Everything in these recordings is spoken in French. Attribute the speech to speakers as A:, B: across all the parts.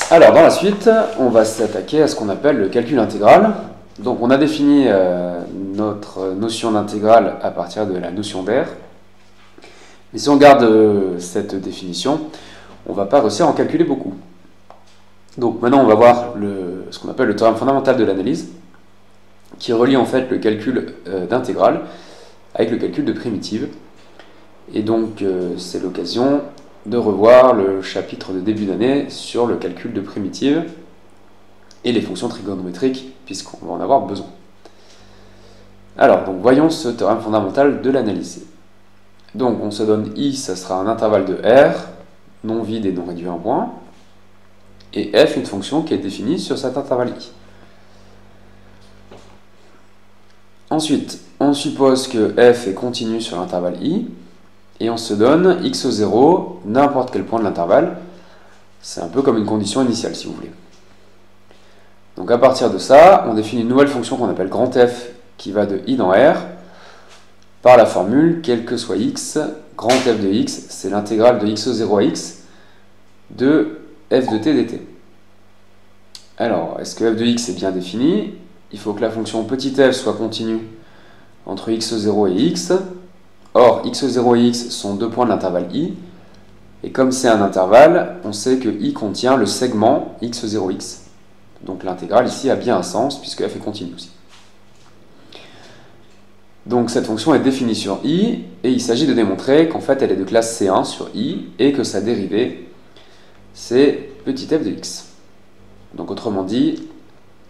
A: Alors, dans la suite, on va s'attaquer à ce qu'on appelle le calcul intégral. Donc, on a défini notre notion d'intégrale à partir de la notion d'aire. Mais si on garde cette définition, on ne va pas réussir à en calculer beaucoup. Donc, maintenant, on va voir ce qu'on appelle le théorème fondamental de l'analyse, qui relie en fait le calcul d'intégrale avec le calcul de primitive. Et donc, c'est l'occasion de revoir le chapitre de début d'année sur le calcul de primitive et les fonctions trigonométriques, puisqu'on va en avoir besoin. Alors, donc, voyons ce théorème fondamental de l'analyse. Donc, on se donne I, ça sera un intervalle de R, non vide et non réduit en point, et F, une fonction qui est définie sur cet intervalle I. Ensuite, on suppose que F est continu sur l'intervalle I, et on se donne x0, n'importe quel point de l'intervalle. C'est un peu comme une condition initiale, si vous voulez. Donc à partir de ça, on définit une nouvelle fonction qu'on appelle grand F, qui va de I dans R, par la formule, quel que soit x, grand F de x, c'est l'intégrale de x0 à x de f de t dt. Alors, est-ce que f de x est bien défini? Il faut que la fonction petit f soit continue entre x0 et x. Or, x0 et x sont deux points de l'intervalle I, et comme c'est un intervalle, on sait que I contient le segment x0x. Donc l'intégrale ici a bien un sens, puisque f est continue aussi. Donc cette fonction est définie sur I, et il s'agit de démontrer qu'en fait elle est de classe C1 sur I, et que sa dérivée, c'est petit f de x. Donc autrement dit,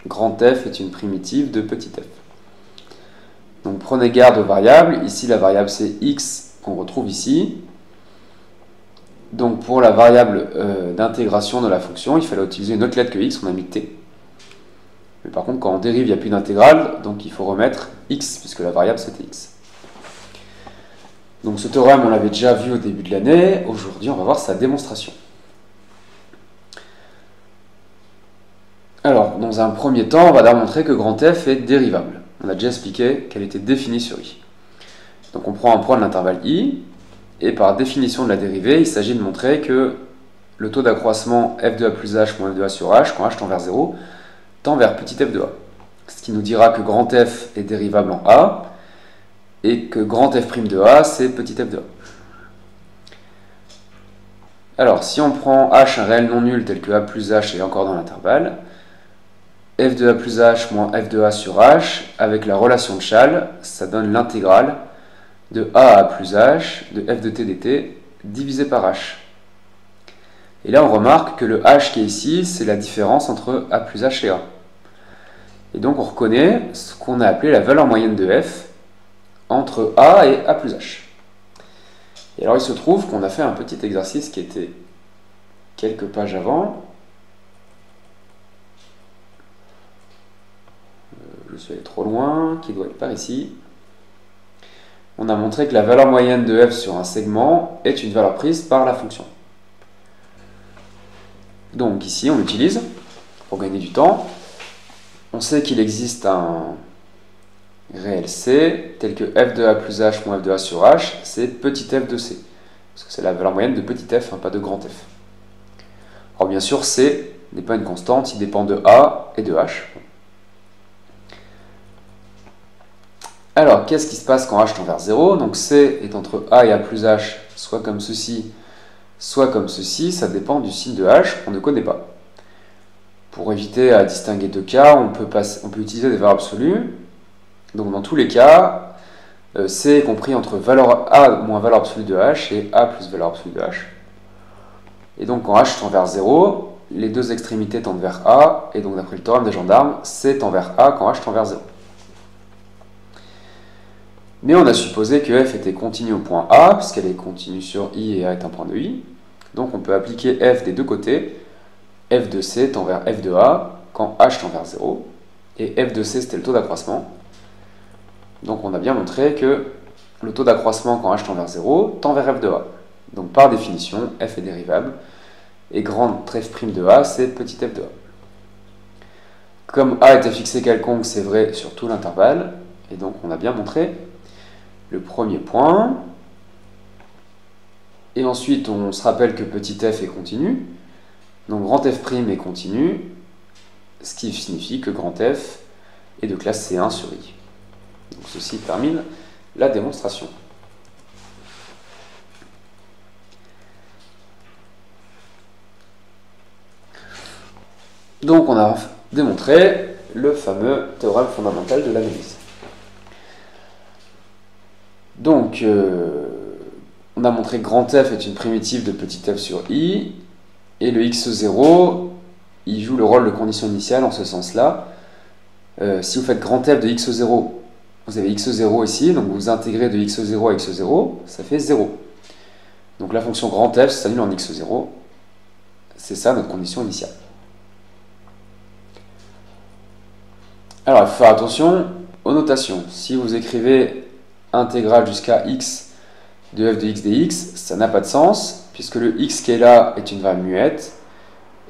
A: grand F est une primitive de petit f. Donc prenez garde aux variables. Ici, la variable c'est x qu'on retrouve ici. Donc pour la variable d'intégration de la fonction, il fallait utiliser une autre lettre que x, on a mis t. Mais par contre, quand on dérive, il n'y a plus d'intégrale, donc il faut remettre x, puisque la variable c'était x. Donc ce théorème, on l'avait déjà vu au début de l'année. Aujourd'hui, on va voir sa démonstration. Alors, dans un premier temps, on va démontrer que grand F est dérivable. On a déjà expliqué qu'elle était définie sur I. Donc on prend un point de l'intervalle I, et par définition de la dérivée, il s'agit de montrer que le taux d'accroissement f de a plus h moins f de a sur h, quand h tend vers 0, tend vers petit f de a. Ce qui nous dira que grand F est dérivable en A, et que grand f' de a, c'est petit f de a. Alors, si on prend h un réel non nul tel que a plus h est encore dans l'intervalle, f de a plus h moins f de a sur h, avec la relation de Chasles, ça donne l'intégrale de a à plus h de f de t dt divisé par h. Et là, on remarque que le h qui est ici, c'est la différence entre a plus h et a. Et donc, on reconnaît ce qu'on a appelé la valeur moyenne de f entre a et a plus h. Et alors, il se trouve qu'on a fait un petit exercice qui était quelques pages avant. Je suis allé trop loin, qui doit être par ici. On a montré que la valeur moyenne de f sur un segment est une valeur prise par la fonction. Donc ici, on l'utilise pour gagner du temps. On sait qu'il existe un réel C tel que f de a plus h moins f de a sur h, c'est petit f de c. Parce que c'est la valeur moyenne de petit f, pas de grand f. Alors bien sûr, c n'est pas une constante, il dépend de a et de h. Alors, qu'est-ce qui se passe quand h tend vers 0? Donc C est entre A et A plus H, soit comme ceci, soit comme ceci. Ça dépend du signe de H qu'on ne connaît pas. Pour éviter à distinguer deux cas, on peut utiliser des valeurs absolues. Donc dans tous les cas, C est compris entre valeur A moins valeur absolue de H et A plus valeur absolue de H. Et donc quand H tend vers 0, les deux extrémités tendent vers A, et donc d'après le théorème des gendarmes, C tend vers A quand H tend vers 0. Mais on a supposé que f était continue au point A, puisqu'elle est continue sur I et A est un point de I. Donc on peut appliquer f des deux côtés. F de C tend vers f de A quand H tend vers 0. Et f de C, c'était le taux d'accroissement. Donc on a bien montré que le taux d'accroissement quand H tend vers 0 tend vers f de A. Donc par définition, f est dérivable. Et grand f' de A, c'est petit f de A. Comme A était fixé quelconque, c'est vrai sur tout l'intervalle. Et donc on a bien montré le premier point. Et ensuite, on se rappelle que petit f est continu. Donc grand F' est continu, ce qui signifie que grand F est de classe C1 sur I. Donc ceci termine la démonstration. Donc on a démontré le fameux théorème fondamental de l'analyse. Donc on a montré que grand F est une primitive de petit f sur I, et le x0, il joue le rôle de condition initiale en ce sens-là. Si vous faites grand F de x0, vous avez x0 ici, donc vous intégrez de x0 à x0, ça fait 0. Donc la fonction grand F s'annule en x0, c'est ça notre condition initiale. Alors il faut faire attention aux notations. Si vous écrivez intégrale jusqu'à x de f de x dx, ça n'a pas de sens, puisque le x qui est là est une variable muette,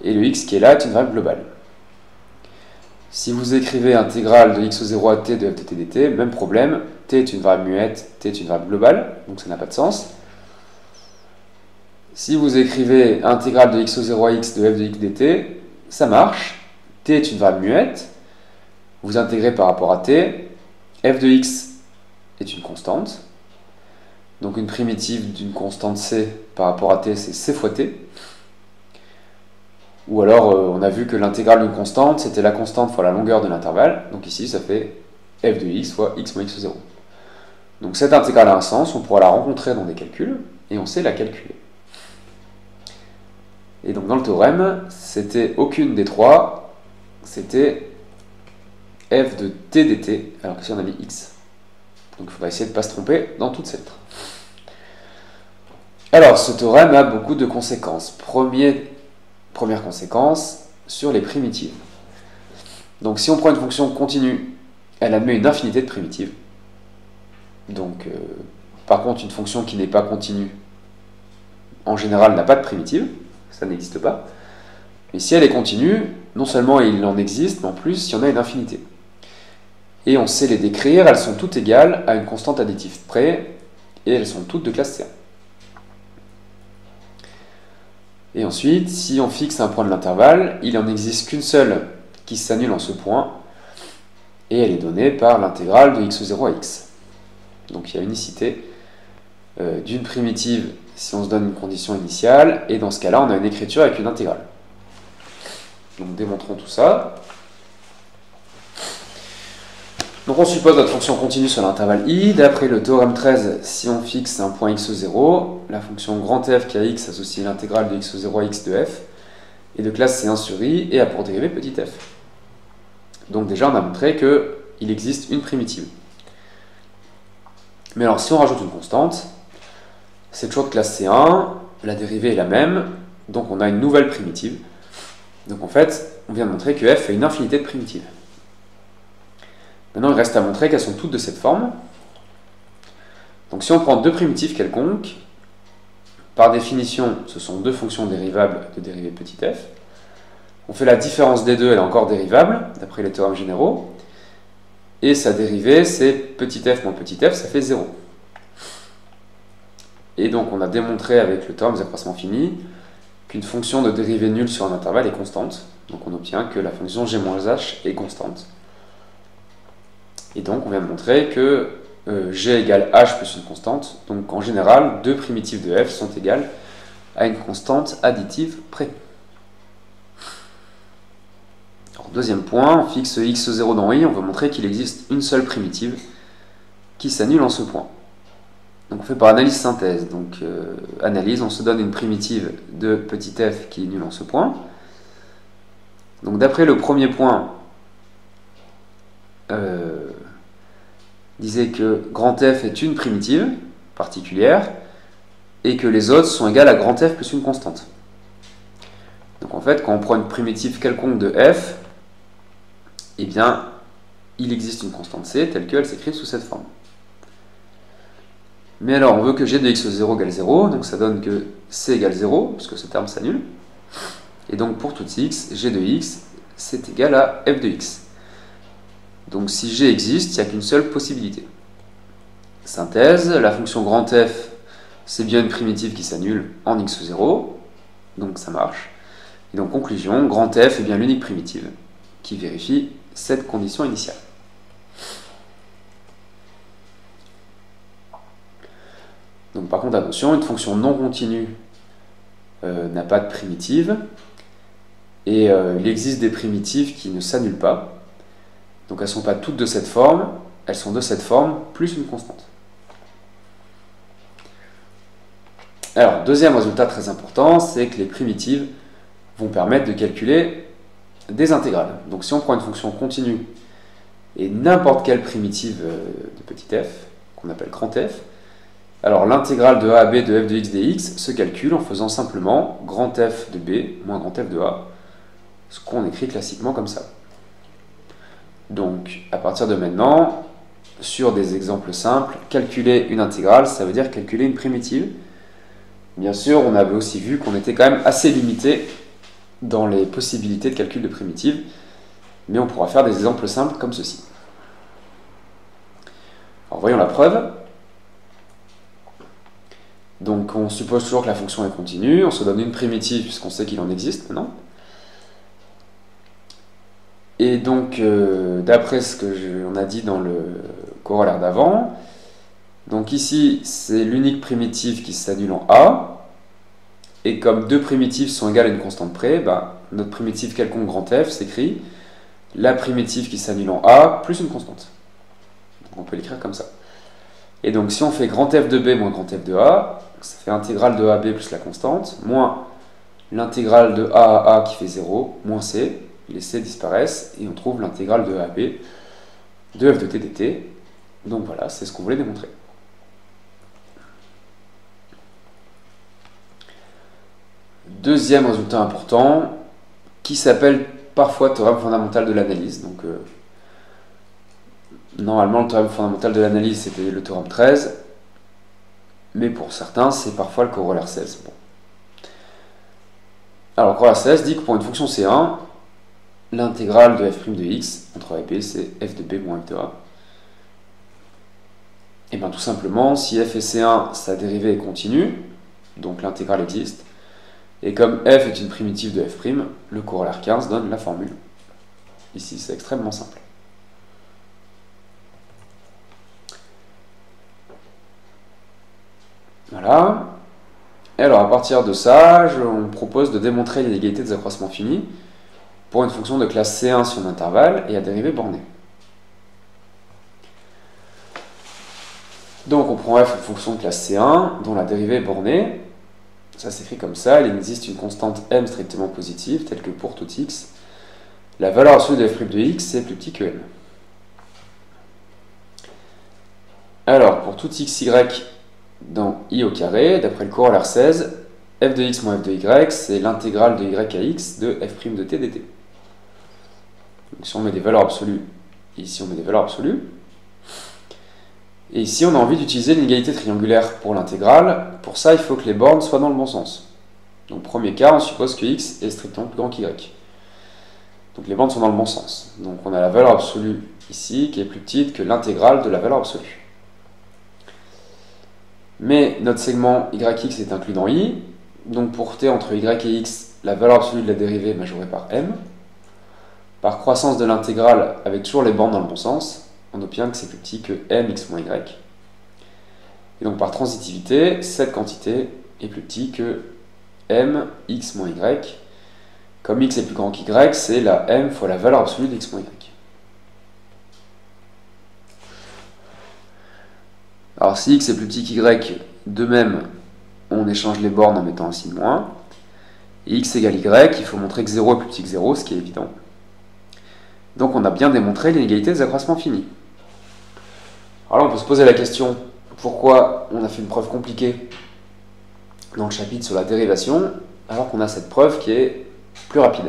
A: et le x qui est là est une variable globale. Si vous écrivez intégrale de x0 à t de f de t dt, même problème, t est une variable muette, t est une variable globale, donc ça n'a pas de sens. Si vous écrivez intégrale de x0 à x de f de x dt, ça marche, t est une variable muette, vous intégrez par rapport à t, f de x est une constante, donc une primitive d'une constante c par rapport à t, c'est c fois t. Ou alors, on a vu que l'intégrale d'une constante, c'était la constante fois la longueur de l'intervalle, donc ici ça fait f de x fois x moins x0. Donc cette intégrale a un sens, on pourra la rencontrer dans des calculs, et on sait la calculer. Et donc dans le théorème, c'était aucune des trois, c'était f de t dt, alors que si on a mis x. Donc il faudra essayer de ne pas se tromper dans toutes ces lettres. Alors ce théorème a beaucoup de conséquences. Première conséquence, sur les primitives. Donc si on prend une fonction continue, elle admet une infinité de primitives. Donc par contre une fonction qui n'est pas continue, en général n'a pas de primitive, ça n'existe pas. Mais si elle est continue, non seulement il en existe, mais en plus il y en a une infinité. Et on sait les décrire, elles sont toutes égales à une constante additive près, et elles sont toutes de classe C1. Et ensuite, si on fixe un point de l'intervalle, il n'en existe qu'une seule qui s'annule en ce point, et elle est donnée par l'intégrale de x0 à x. Donc il y a unicité d'une primitive si on se donne une condition initiale, et dans ce cas-là, on a une écriture avec une intégrale. Donc démontrons tout ça. Donc on suppose notre fonction continue sur l'intervalle i. D'après le théorème 13, si on fixe un point x0, la fonction grand F qui a x associe l'intégrale de x0 à x de f est de classe C1 sur i et a pour dérivée petit f. Donc déjà on a montré qu'il existe une primitive. Mais alors si on rajoute une constante, c'est toujours de classe C1, la dérivée est la même, donc on a une nouvelle primitive. Donc en fait, on vient de montrer que f a une infinité de primitives. Maintenant, il reste à montrer qu'elles sont toutes de cette forme. Donc si on prend deux primitives quelconques, par définition, ce sont deux fonctions dérivables de dérivée petit f. On fait la différence des deux, elle est encore dérivable, d'après les théorèmes généraux. Et sa dérivée, c'est petit f moins petit f, ça fait 0. Et donc on a démontré avec le théorème des accroissements finis qu'une fonction de dérivée nulle sur un intervalle est constante. Donc on obtient que la fonction g-h est constante. Et donc on vient de montrer que g égale h plus une constante. Donc en général, deux primitives de f sont égales à une constante additive près. Alors, deuxième point, on fixe x0 dans i, on veut montrer qu'il existe une seule primitive qui s'annule en ce point. Donc on fait par analyse synthèse. Donc analyse, on se donne une primitive de petit f qui est nulle en ce point. Donc d'après le premier point, disait que grand F est une primitive particulière et que les autres sont égales à grand F plus une constante. Donc en fait, quand on prend une primitive quelconque de f, eh bien, il existe une constante c telle qu'elle s'écrit sous cette forme. Mais alors, on veut que g de x0 égale 0, donc ça donne que c égale 0, puisque ce terme s'annule. Et donc pour tout x, g de x, c'est égal à f de x. Donc si g existe, il n'y a qu'une seule possibilité. Synthèse, la fonction grand F, c'est bien une primitive qui s'annule en x0, donc ça marche. Et donc conclusion, grand F est bien l'unique primitive qui vérifie cette condition initiale. Donc par contre, attention, une fonction non continue n'a pas de primitive, et il existe des primitives qui ne s'annulent pas. Donc elles ne sont pas toutes de cette forme, elles sont de cette forme plus une constante. Alors, deuxième résultat très important, c'est que les primitives vont permettre de calculer des intégrales. Donc si on prend une fonction continue et n'importe quelle primitive de petit f, qu'on appelle grand F, alors l'intégrale de a à b de f de x dx se calcule en faisant simplement grand F de b moins grand F de a, ce qu'on écrit classiquement comme ça. Donc à partir de maintenant, sur des exemples simples, calculer une intégrale, ça veut dire calculer une primitive. Bien sûr, on avait aussi vu qu'on était quand même assez limité dans les possibilités de calcul de primitives, mais on pourra faire des exemples simples comme ceci. Alors voyons la preuve. Donc on suppose toujours que la fonction est continue, on se donne une primitive puisqu'on sait qu'il en existe maintenant. Et donc d'après ce que on a dit dans le corollaire d'avant, donc ici c'est l'unique primitive qui s'annule en a, et comme deux primitives sont égales à une constante près, notre primitive quelconque grand F s'écrit la primitive qui s'annule en a plus une constante. Donc on peut l'écrire comme ça. Et donc si on fait grand F de b moins grand F de a, ça fait intégrale de ab plus la constante, moins l'intégrale de a à a qui fait 0, moins c, les c disparaissent, et on trouve l'intégrale de ab de f de t dt. Donc voilà, c'est ce qu'on voulait démontrer. Deuxième résultat important, qui s'appelle parfois théorème fondamental de l'analyse. Donc normalement le théorème fondamental de l'analyse c'était le théorème 13, mais pour certains c'est parfois le corollaire 16. Bon. Alors le corollaire 16 dit que pour une fonction C1, l'intégrale de f' de x entre a et b c'est f de b moins f de a. Et bien tout simplement, si f est C1, sa dérivée est continue, donc l'intégrale existe. Et comme f est une primitive de f', le corollaire 15 donne la formule. Ici, c'est extrêmement simple. Voilà. Et alors, à partir de ça, on propose de démontrer l'inégalité des accroissements finis pour une fonction de classe C1 sur un intervalle et à dérivée bornée. Donc, on prend f une fonction de classe C1 dont la dérivée est bornée. Ça s'écrit comme ça, il existe une constante m strictement positive, telle que pour tout x, la valeur absolue de f' de x est plus petit que m. Alors, pour tout xy dans i au carré, d'après le corollaire 16, f de x moins f de y, c'est l'intégrale de y à x de f' de t dt. Donc si on met des valeurs absolues, ici on met des valeurs absolues. Et ici, on a envie d'utiliser l'inégalité triangulaire pour l'intégrale. Pour ça, il faut que les bornes soient dans le bon sens. Donc, premier cas, on suppose que x est strictement plus grand qu'y. Donc, les bornes sont dans le bon sens. Donc, on a la valeur absolue ici qui est plus petite que l'intégrale de la valeur absolue. Mais notre segment yx est inclus dans i. Donc, pour t entre y et x, la valeur absolue de la dérivée est majorée par m. Par croissance de l'intégrale, avec toujours les bornes dans le bon sens, on obtient que c'est plus petit que mx moins y. Et donc par transitivité, cette quantité est plus petit que mx moins y. Comme x est plus grand qu'y, c'est la m fois la valeur absolue d'x moins y. Alors si x est plus petit qu'y, de même, on échange les bornes en mettant un signe moins. Et x égale y, il faut montrer que 0 est plus petit que 0, ce qui est évident. Donc on a bien démontré l'inégalité des accroissements finis. Alors là, on peut se poser la question, pourquoi on a fait une preuve compliquée dans le chapitre sur la dérivation, alors qu'on a cette preuve qui est plus rapide?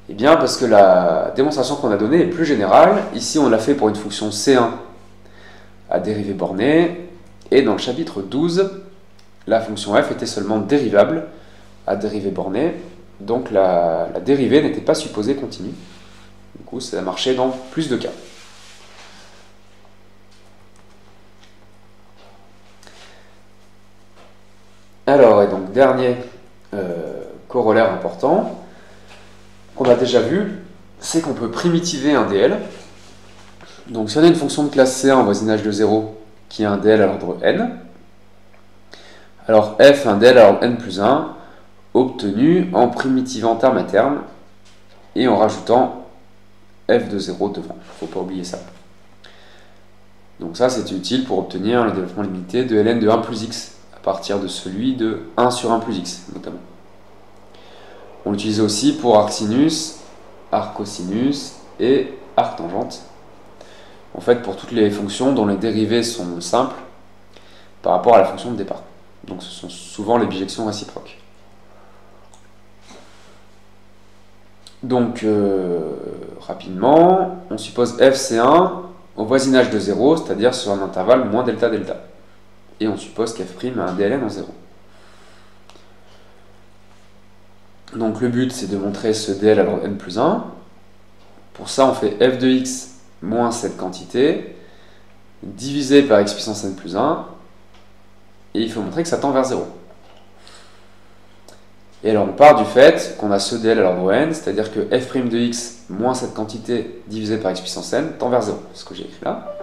A: Eh bien, parce que la démonstration qu'on a donnée est plus générale. Ici, on l'a fait pour une fonction C1 à dérivée bornée, et dans le chapitre 12, la fonction f était seulement dérivable à dérivée bornée, donc la dérivée n'était pas supposée continue. Du coup, ça a marché dans plus de cas. Alors, et donc, dernier corollaire important qu'on a déjà vu, c'est qu'on peut primitiver un DL. Donc si on a une fonction de classe C1 en voisinage de 0 qui a un DL à l'ordre n, alors f a un DL à l'ordre n plus 1 obtenu en primitivant terme à terme et en rajoutant f de 0 devant. Il ne faut pas oublier ça. Donc ça, c'est utile pour obtenir le développement limité de ln de 1 plus x à partir de celui de 1 sur 1 plus x, notamment. On l'utilise aussi pour arc sinus, arc cosinus et arc tangente. En fait, pour toutes les fonctions dont les dérivées sont simples par rapport à la fonction de départ. Donc ce sont souvent les bijections réciproques. Donc, rapidement, on suppose f c'est 1 au voisinage de 0, c'est-à-dire sur un intervalle moins delta delta. Et on suppose qu'f' a un DLN en 0. Donc le but, c'est de montrer ce DL à l'ordre n plus 1. Pour ça, on fait f de x moins cette quantité, divisé par x puissance n plus 1, et il faut montrer que ça tend vers 0. Et alors on part du fait qu'on a ce DL à l'ordre n, c'est-à-dire que f' de x moins cette quantité divisé par x puissance n tend vers 0, c'est ce que j'ai écrit là.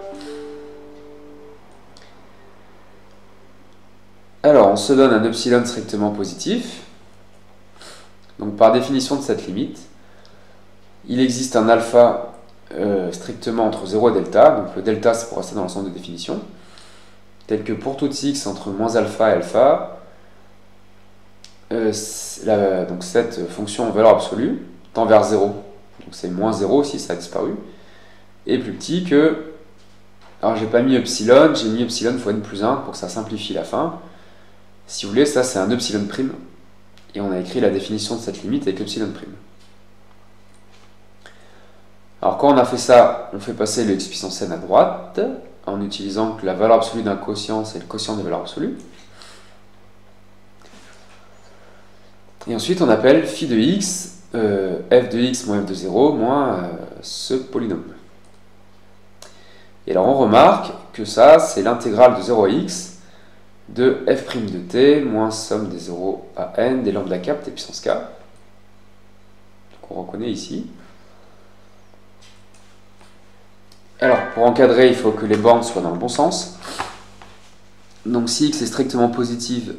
A: Alors on se donne un epsilon strictement positif. Donc par définition de cette limite, il existe un alpha strictement entre 0 et delta, donc le delta c'est pour rester dans l'ensemble de définition, tel que pour tout x entre moins alpha et alpha, donc cette fonction en valeur absolue tend vers 0, donc c'est moins 0 si ça a disparu, est plus petit que, alors j'ai pas mis epsilon, j'ai mis epsilon fois n plus 1 pour que ça simplifie la fin. Si vous voulez, ça c'est un epsilon prime, et on a écrit la définition de cette limite avec epsilon prime. Alors quand on a fait ça, on fait passer le x puissance n à droite, en utilisant que la valeur absolue d'un quotient, c'est le quotient des valeurs absolues. Et ensuite, on appelle phi de x, f de x moins f de 0, moins ce polynôme. Et alors, on remarque que ça, c'est l'intégrale de 0 à x de f' de t moins somme des 0 à n des lambda cap t puissance k. Donc, on reconnaît ici. Alors, pour encadrer, il faut que les bornes soient dans le bon sens. Donc, si x est strictement positif,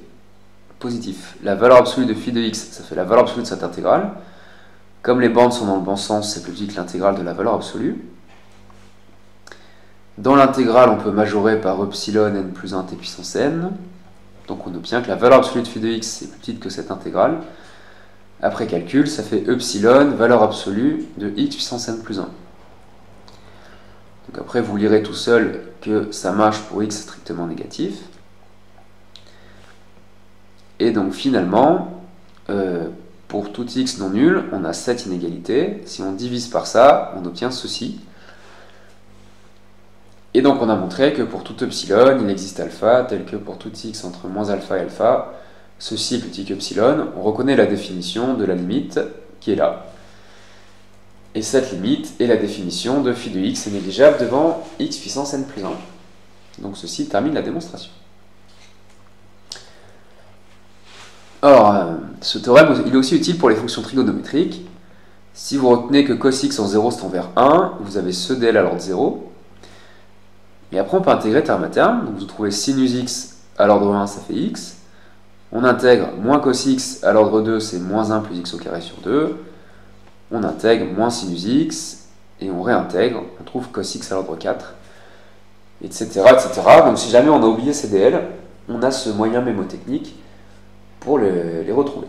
A: la valeur absolue de phi de x, ça fait la valeur absolue de cette intégrale. Comme les bornes sont dans le bon sens, c'est plus petit que l'intégrale de la valeur absolue. Dans l'intégrale, on peut majorer par epsilon n plus 1 t puissance n. Donc on obtient que la valeur absolue de phi de x est plus petite que cette intégrale. Après calcul, ça fait epsilon, valeur absolue de x puissance n plus 1. Donc après, vous lirez tout seul que ça marche pour x strictement négatif. Et donc finalement, pour tout x non nul, on a cette inégalité. Si on divise par ça, on obtient ceci. Et donc on a montré que pour tout epsilon, il existe alpha, tel que pour tout x entre moins alpha et alpha, ceci est plus petit qu'epsilon. On reconnaît la définition de la limite qui est là. Et cette limite est la définition de phi de x est négligeable devant x puissance n plus 1. Donc ceci termine la démonstration. Alors, ce théorème il est aussi utile pour les fonctions trigonométriques. Si vous retenez que cos x en 0 c'est envers 1, vous avez ce dl à l'ordre 0. Et après on peut intégrer terme à terme. Donc vous trouvez sinus x à l'ordre 1, ça fait x. On intègre moins cos x à l'ordre 2, c'est moins 1 plus x au carré sur 2. On intègre moins sinus x, et on réintègre, on trouve cos x à l'ordre 4, etc., etc. Donc si jamais on a oublié ces dl, on a ce moyen mémotechnique pour les retrouver.